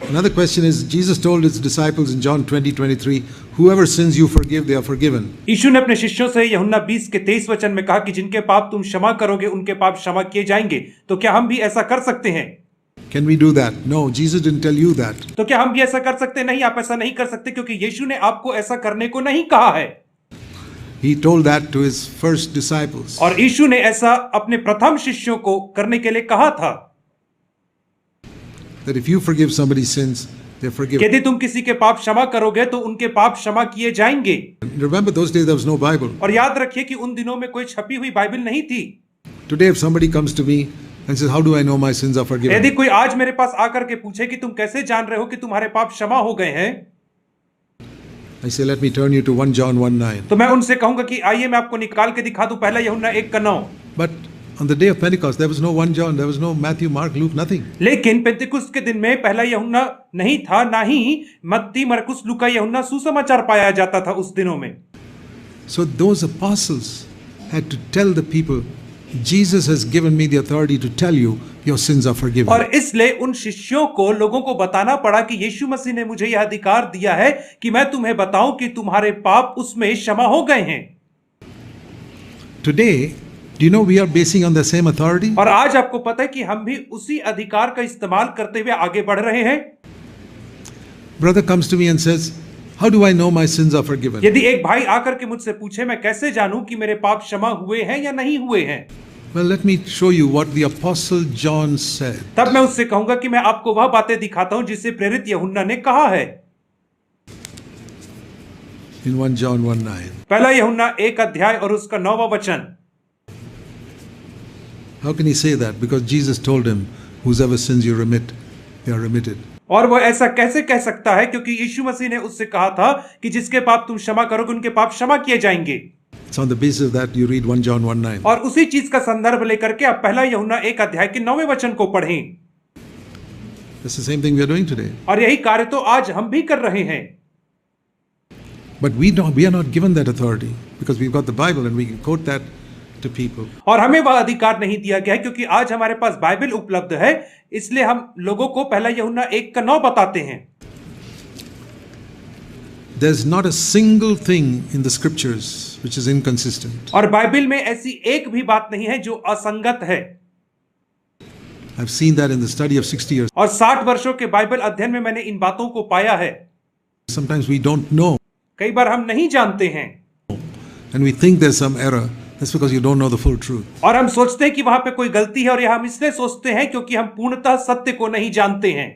Another question is, Jesus told his disciples in John 20:23, whoever sins you forgive, they are forgiven. यीशु ने अपने शिष्यों से यूहन्ना 20 के 23 वचन में कहा कि जिनके पाप तुम क्षमा करोगे उनके पाप क्षमा किए जाएंगे। तो क्या हम भी ऐसा कर सकते हैं? Can we do that? No, Jesus didn't tell you that. तो क्या हम भी ऐसा कर सकते? नहीं, आप ऐसा नहीं कर सकते, क्योंकि यीशु ने आपको ऐसा करने को नहीं कहा है। He told that to his first disciples. और यीशु ने ऐसा अपने प्रथम शिष्यों को करने के लिए कहा था That if you forgive somebody's sins, they're forgiven. यदि तुम किसी के पाप क्षमा करोगे तो उनके पाप क्षमा किए जाएंगे। Remember, those days there was no Bible. और याद रखिए कि उन दिनों में कोई छपी हुई बाइबल नहीं थी। Today, if somebody comes to me and says, how do I know my sins are forgiven? यदि कोई आज मेरे पास आकर के पूछे कि तुम कैसे जान रहे हो कि तुम्हारे पाप क्षमा हो गए हैं, I say, let me turn you to 1 John 1:9. तो मैं उनसे कहूंगा कि आइए मैं आपको निकाल के दिखा दूं पहला यूहन्ना 1:9। But on the day of Pentecost, there was no 1 John, there was no Matthew, Mark, Luke, nothing. लेकिन पेंतिकुस्त के दिन में पहला यूहन्ना नहीं था, ना ही मत्ती, मरकुस, लूका, यूहन्ना सुसमाचार पाया जाता था उस दिनों में। So those apostles had to tell the people, Jesus has given me the authority to tell you your sins are forgiven. और इसलिए उन शिष्यों को लोगों को बताना पड़ा कि यीशु मसीह ने मुझे यह अधिकार दिया है कि मैं तुम्हें बताऊं कि तुम्हारे पाप उसमें क्षमा हो गए हैं। Today, do you know we are basing on the same authority? और आज आपको पता है कि हम भी उसी अधिकार का इस्तेमाल करते हुए आगे बढ़ रहे हैं। Brother comes to me and says, how do I know my sins are forgiven? यदि एक भाई आकर के मुझसे पूछे मैं कैसे जानूं कि मेरे पाप क्षमा हुए हैं या नहीं हुए हैं, Well, let me show you what the apostle John said. तब मैं उससे कहूंगा कि मैं आपको वह बातें दिखाता हूं जिसे प्रेरित यूहन्ना ने कहा है। In 1 John 1:9. पहला यूहन्ना 1 अध्याय और उसका 9वां वचन। How can he say that? Because Jesus told him, whosever sins you remit, they are remitted. और वो ऐसा कैसे कह सकता है? क्योंकि यीशु मसीह ने उससे कहा था कि जिसके पाप तुम क्षमा करोगे उनके पाप क्षमा किए जाएंगे। It's on the basis of that you read 1 John 1:9. और उसी चीज का संदर्भ लेकर के आप पहला यूहन्ना 1 अध्याय के 9वें वचन को पढ़ें। That's the same thing we are doing today. और यही कार्य तो आज हम भी कर रहे हैं। But we are not given that authority because we've got the Bible and we can quote that to people. और हमें वह अधिकार नहीं दिया गया है क्योंकि आज हमारे पास बाइबल उपलब्ध है, इसलिए हम लोगों को पहला यूहन्ना 1:9 बताते हैं। There's not a single thing in the scriptures which is inconsistent. और बाइबल में ऐसी एक भी बात नहीं है जो असंगत है। I've seen that in the study of 60 years. और 60 वर्षों के बाइबल अध्ययन में मैंने इन बातों को पाया है। Sometimes we don't know कई बार हम नहीं जानते हैं and we think there's some error. That's because you don't know the full truth. और हम सोचते हैं कि वहां पे कोई गलती है, और यह हम इसलिए सोचते हैं क्योंकि हम पूर्णतः सत्य को नहीं जानते हैं।